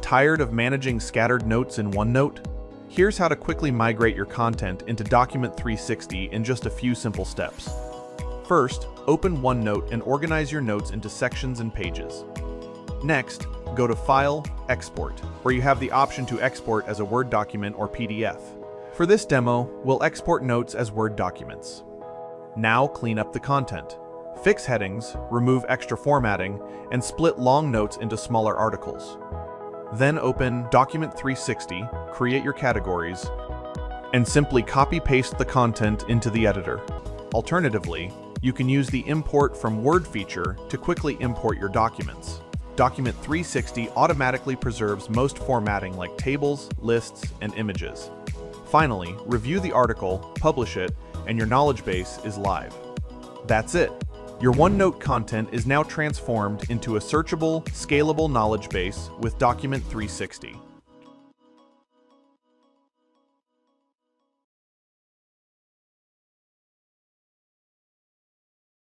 Tired of managing scattered notes in OneNote? Here's how to quickly migrate your content into Document360 in just a few simple steps. First, open OneNote and organize your notes into sections and pages. Next, go to File, Export, where you have the option to export as a Word document or PDF. For this demo, we'll export notes as Word documents. Now clean up the content. Fix headings, remove extra formatting, and split long notes into smaller articles. Then open Document360, create your categories, and simply copy-paste the content into the editor. Alternatively, you can use the Import from Word feature to quickly import your documents. Document360 automatically preserves most formatting like tables, lists, and images. Finally, review the article, publish it, and your knowledge base is live. That's it. Your OneNote content is now transformed into a searchable, scalable knowledge base with Document360.